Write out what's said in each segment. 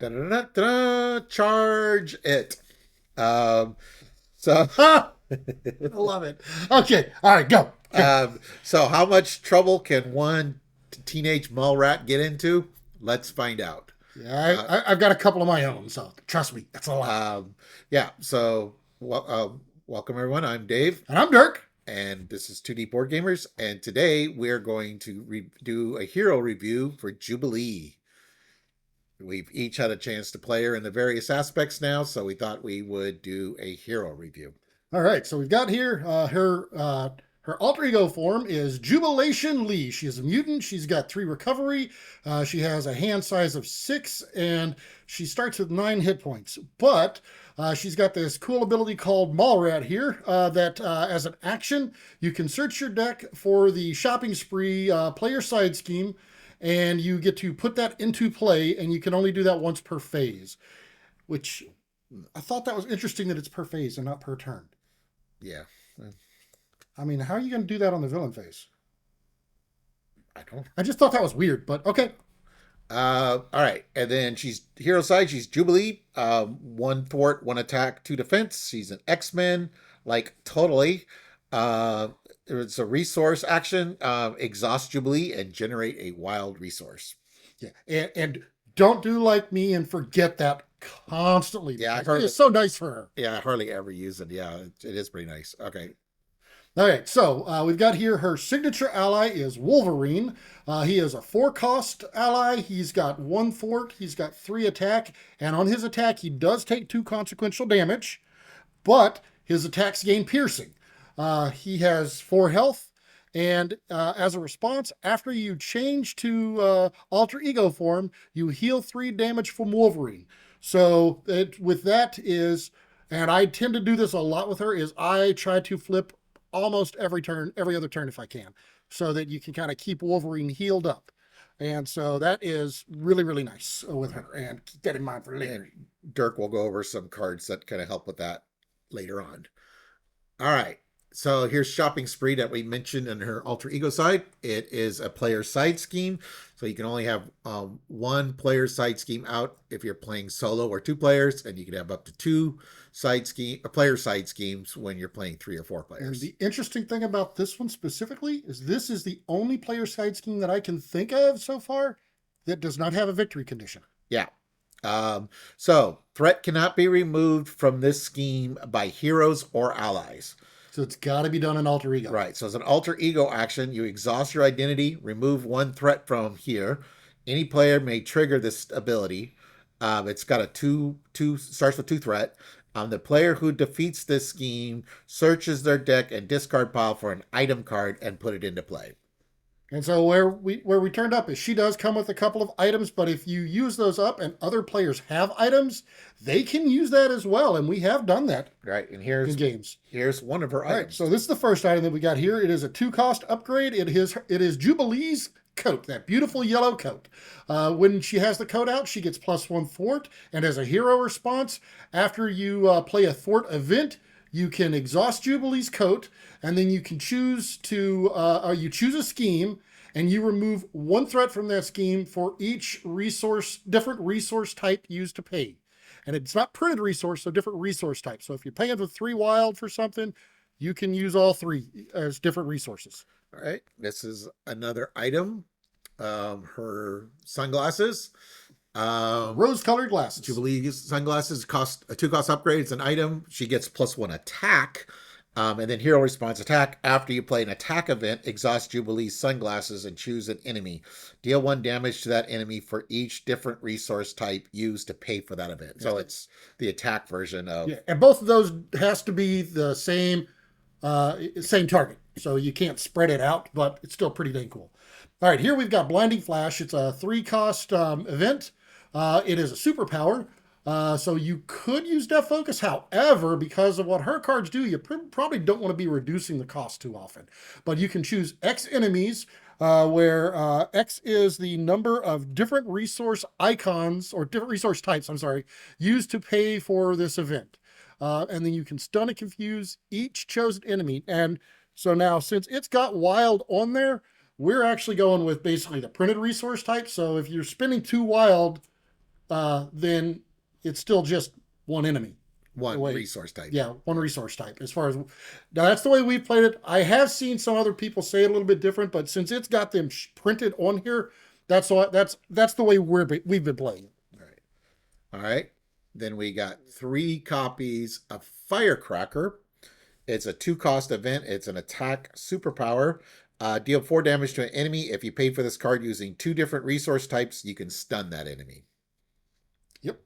Da-da-da-da-da, charge it. So I love it. Okay. All right. Go. Go. so how much trouble can one teenage mall rat get into? Let's find out. Yeah, Uh, I've got a couple of my own, so trust me, that's a lot. yeah. So welcome everyone. I'm Dave, And I'm Dirk. and this is 2D Board Gamers. And today we're going to do a hero review for Jubilee. We've each had a chance to play her in the various aspects now, so we thought we would do a hero review. All right, so we've got here her alter ego form is Jubilation Lee. She is a mutant. She's got 3 recovery. She has a hand size of 6, and she starts with 9 hit points. But she's got this cool ability called Mall Rat here that as an action, you can search your deck for the shopping spree player side scheme, and you get to put that into play, and you can only do that once per phase, which I thought that was interesting that it's per phase and not per turn. Yeah. I mean, how are you going to do that on the villain phase? I don't. I just thought that was weird, but okay. All right, and then she's hero side. She's Jubilee. 1 thwart, 1 attack, 2 defense. She's an X-Men, like totally. It's a resource action. Exhaust Jubilee and generate a wild resource. Yeah, and don't do like me and forget that constantly. Yeah, it's so nice for her. Yeah, I hardly ever use it. Yeah, it is pretty nice. Okay. Okay, so we've got here her signature ally is Wolverine. He is a 4-cost ally. He's got 1 thwart. He's got 3 attack. And on his attack, he does take 2 consequential damage, but his attacks gain piercing. He has 4 health. And as a response, after you change to alter ego form, you heal 3 damage from Wolverine. So with that is, and I tend to do this a lot with her, is I try to flip almost every other turn if I can, so that you can kind of keep Wolverine healed up. And so that is really, really nice with her. And keep that in mind for later. And Dirk will go over some cards that kind of help with that later on. All right. So here's Shopping Spree that we mentioned in her alter ego side. It is a player side scheme. So you can only have 1 player side scheme out if you're playing solo or 2 players, and you can have up to 2 player side schemes when you're playing 3 or 4 players. And the interesting thing about this one specifically is this is the only player side scheme that I can think of so far that does not have a victory condition. Yeah. So threat cannot be removed from this scheme by heroes or allies. So it's got to be done in alter ego. Right. So as an alter ego action, you exhaust your identity, remove 1 threat from here. Any player may trigger this ability. It's got a starts with 2 threat. The player who defeats this scheme searches their deck and discard pile for an item card and put it into play. And so where we turned up is she does come with a couple of items, but if you use those up and other players have items, they can use that as well. And we have done that. Right. And in games. Here's one of her items. Right, so this is the first item that we got here. It is a 2-cost upgrade. It is Jubilee's coat, that beautiful yellow coat. When she has the coat out, she gets +1 thwart. And as a hero response, after you play a thwart event, you can exhaust Jubilee's coat, and then you can choose to, you choose a scheme, and you remove 1 threat from that scheme for each different resource type used to pay. And it's not printed resource, so different resource types. So if you're paying with 3 wild for something, you can use all 3 as different resources. All right. This is another item. Her sunglasses. Rose-colored glasses. Jubilee's sunglasses cost a 2-cost upgrade. It's an item. She gets +1 attack. And then hero response attack. After you play an attack event, exhaust Jubilee's sunglasses and choose an enemy. Deal 1 damage to that enemy for each different resource type used to pay for that event. So it's the attack version of... Yeah, and both of those has to be the same target. So you can't spread it out, but it's still pretty dang cool. All right, here we've got Blinding Flash. It's a 3-cost event. It is a superpower. So you could use Death Focus. However, because of what her cards do, you probably don't want to be reducing the cost too often. But you can choose X enemies, where X is the number of different resource icons, or different resource types, used to pay for this event. And then you can stun and confuse each chosen enemy. And so now, since it's got wild on there, we're actually going with basically the printed resource type. So if you're spending 2 wild then it's still just one enemy. The One way, resource type. yeah, one resource type. As far as now, that's the way we played it. I have seen some other people say it a little bit different, but since it's got them printed on here, that's the way we've been playing. All right. All right. Then we got 3 copies of Firecracker. It's a 2-cost event. It's an attack superpower. Deal 4 damage to an enemy. If you pay for this card using 2 different resource types, you can stun that enemy. Yep.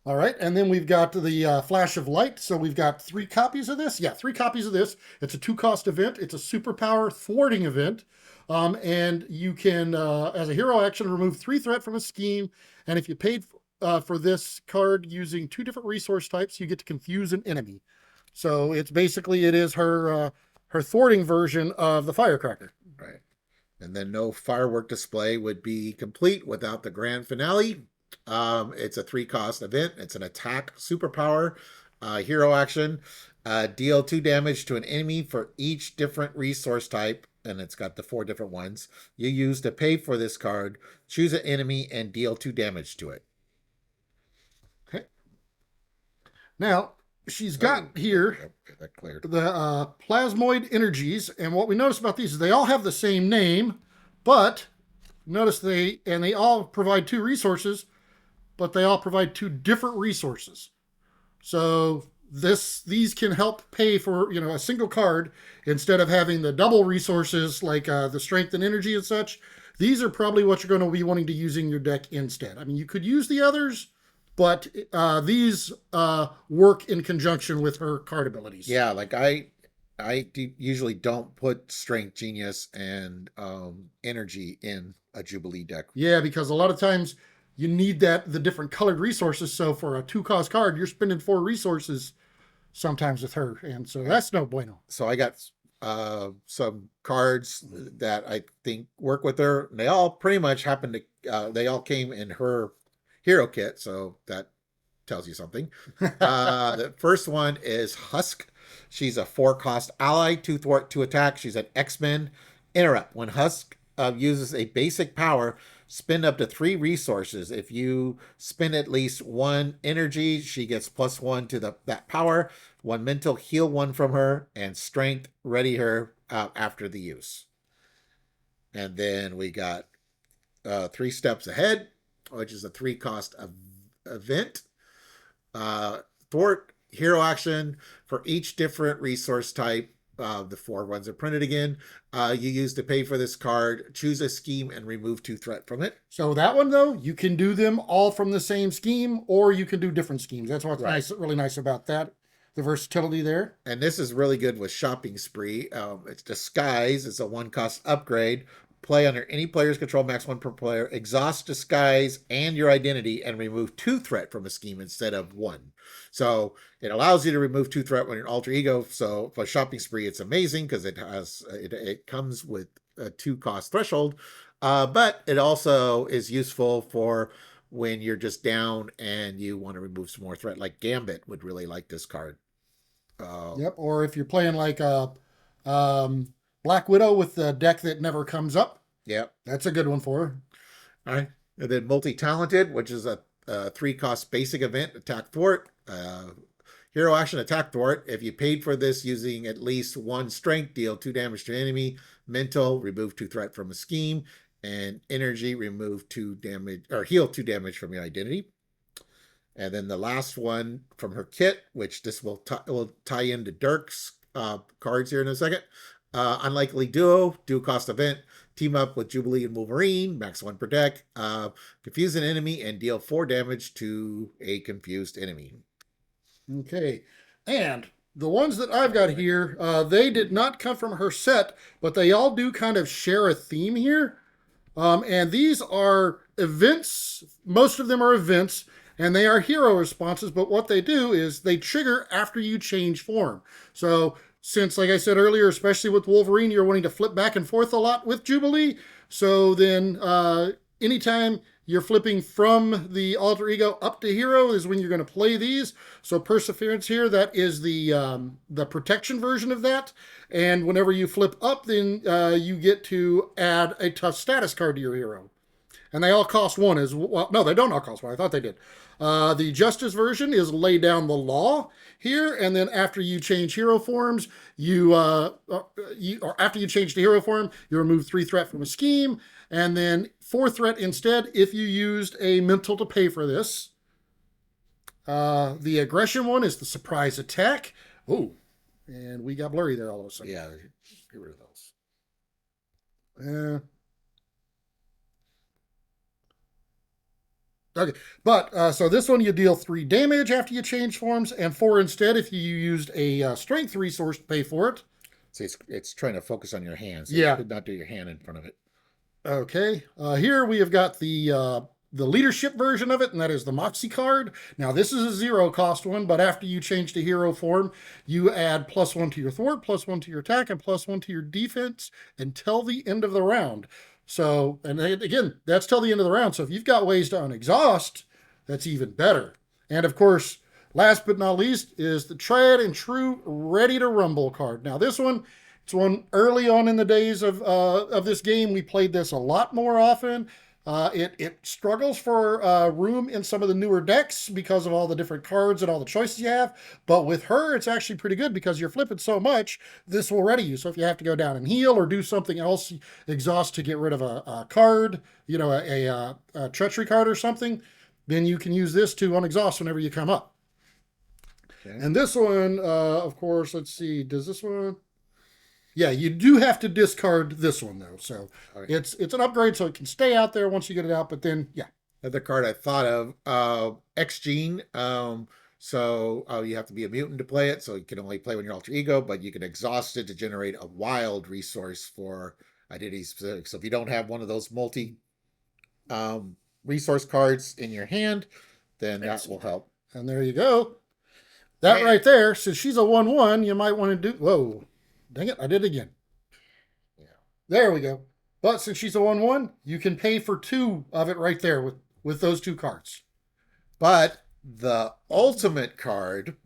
All right, and then we've got the Flash of Light. So we've got 3 copies of this. Yeah, 3 copies of this. It's a 2-cost event. It's a superpower thwarting event. And you can, as a hero action, remove 3 threat from a scheme. And if you paid for this card using 2 different resource types, you get to confuse an enemy. So it's basically, it is her thwarting version of the Firecracker. Right. And then no firework display would be complete without the grand finale. It's a 3-cost event. It's an attack superpower, hero action. Deal 2 damage to an enemy for each different resource type, and it's got the 4 different ones you use to pay for this card. Choose an enemy and deal 2 damage to it. Okay. Now, she's got here that cleared. the plasmoid energies, and what we notice about these is they all have the same name, but notice they all provide 2 resources, but they all provide 2 different resources. So these can help pay for a single card instead of having the double resources like the strength and energy and such. These are probably what you're going to be wanting to use in your deck instead. I mean, you could use the others, but these work in conjunction with her card abilities. Yeah, like I usually don't put strength, genius, and energy in a Jubilee deck. Yeah, because a lot of times you need the different colored resources. So for a 2-cost card, you're spending 4 resources sometimes with her, and so that's no bueno. So I got some cards that I think work with her. And they all pretty much happen to. They all came in her hero kit, so that tells you something. The first one is Husk. She's a 4-cost ally, 2 thwart, 2 attack. She's an X-Men interrupt. When Husk uses a basic power, spend up to 3 resources. If you spend at least 1 energy, she gets +1 to that power. 1 mental, heal 1 from her, and strength, ready her after the use. And then we got 3 steps ahead, which is a 3-cost event. Thwart, hero action for each different resource type. The 4 ones are printed again. You use to pay for this card. Choose a scheme and remove 2 threat from it. So that one, though, you can do them all from the same scheme, or you can do different schemes. That's what's really nice about that. The versatility there. And this is really good with Shopping Spree. It's Disguise. It's a 1-cost upgrade. Play under any player's control, max 1 per player. Exhaust Disguise and your identity and remove 2 threat from a scheme instead of 1. So it allows you to remove 2 threat when you're alter ego. So for Shopping Spree, it's amazing because it comes with a 2-cost threshold. But it also is useful for when you're just down and you want to remove some more threat. Like Gambit would really like this card. Yep. Or if you're playing like a Black Widow with the deck that never comes up. Yep. That's a good one for her. All right. And then Multi-Talented, which is a 3-cost basic event, attack thwart. Hero action, attack thwart. If you paid for this using at least 1 strength, deal 2 damage to enemy. Mental, remove 2 threat from a scheme. And energy, remove 2 damage or heal 2 damage from your identity. And then the last one from her kit, which this will tie into Dirk's cards here in a second. Unlikely duo cost event. Team up with Jubilee and Wolverine, max 1 per deck. Confuse an enemy and deal 4 damage to a confused enemy. Okay. And the ones that I've got here, they did not come from her set, but they all do kind of share a theme here. And these are events. Most of them are events, and they are hero responses. But what they do is they trigger after you change form. So since, like I said earlier, especially with Wolverine, you're wanting to flip back and forth a lot with Jubilee. So then anytime you're flipping from the alter ego up to hero is when you're going to play these. So Perseverance here, that is the protection version of that. And whenever you flip up, then you get to add a tough status card to your hero. and they all cost one as well. No, they don't all cost one. I thought they did. The Justice version is lay down the law here, and then after you change hero forms, or after you change the hero form, you remove 3 threat from a scheme, and then 4 threat instead if you used a mental to pay for this. The aggression one is the surprise attack. Oh, and we got blurry there all of a sudden. Yeah, get rid of those. Okay, but so this one you deal 3 damage after you change forms, and 4 instead if you used a strength resource to pay for it. See, it's trying to focus on your hands. So Yeah. You could not do your hand in front of it. Okay, here we have got the leadership version of it, and that is the Moxie card. Now this is a 0 cost one, but after you change to hero form, you add +1 to your thwart, +1 to your attack, and +1 to your defense until the end of the round. So, and again, that's till the end of the round. So if you've got ways to unexhaust, that's even better. And of course, last but not least is the tried and true Ready to Rumble card. Now this one, it's one early on in the days of this game. We played this a lot more often. It struggles for room in some of the newer decks because of all the different cards and all the choices you have. But with her, it's actually pretty good because you're flipping so much, this will ready you. So if you have to go down and heal or do something else, exhaust to get rid of a card, you know, a treachery card or something, then you can use this to unexhaust whenever you come up. Okay. And this one, of course, let's see, does this one? Yeah, you do have to discard this one though, so okay. It's an upgrade, so it can stay out there once you get it out. But then, yeah, another card I thought of, X Gene. So you have to be a mutant to play it, so you can only play when you're alter ego, but you can exhaust it to generate a wild resource for identity specific. So if you don't have one of those multi resource cards in your hand, then that will help. And there you go. That right there. So she's a 1/1. You might want to do. Whoa. Dang it, I did it again. Yeah. There we go. But since she's a 1/1, you can pay for 2 of it right there with those 2 cards. But the ultimate card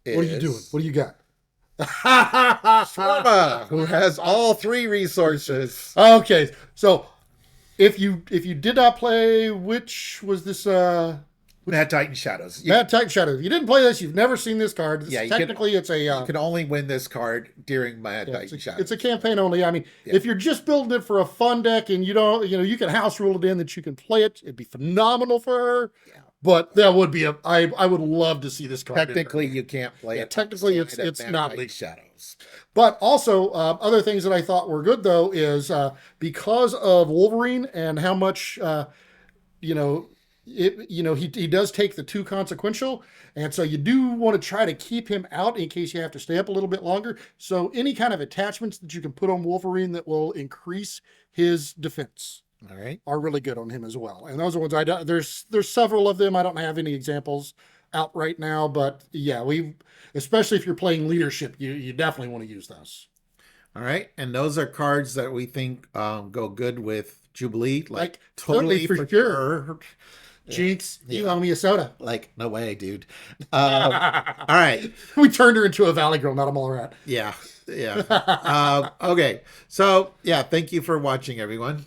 is... What are you doing? What do you got? Swarma, who has all 3 resources. Okay, so if you did not play, which was this... Mad Titan Shadows. Mad Titan Shadows. If you didn't play this, you've never seen this card. Yeah, technically, it's a... you can only win this card during Mad Titan Shadows. It's a campaign only. I mean, if you're just building it for a fun deck and you don't, you can house rule it in that you can play it, it'd be phenomenal for her. Yeah. But that would be I would love to see this card. Technically, you can't play it. Technically, it's not legal. Shadows. But also, other things that I thought were good, though, is because of Wolverine and how much, he does take the 2 consequential, and so you do want to try to keep him out in case you have to stay up a little bit longer. So any kind of attachments that you can put on Wolverine that will increase his defense, all right, are really good on him as well. And those are ones there's several of them. I don't have any examples out right now, but yeah, especially if you're playing leadership, you definitely want to use those. All right, and those are cards that we think go good with Jubilee, like totally for sure. Jinx, you owe me a soda. Like, no way, dude. All right. We turned her into a Valley Girl, not a mole rat. Yeah. Okay. So, yeah, thank you for watching, everyone.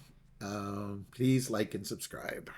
Please like and subscribe.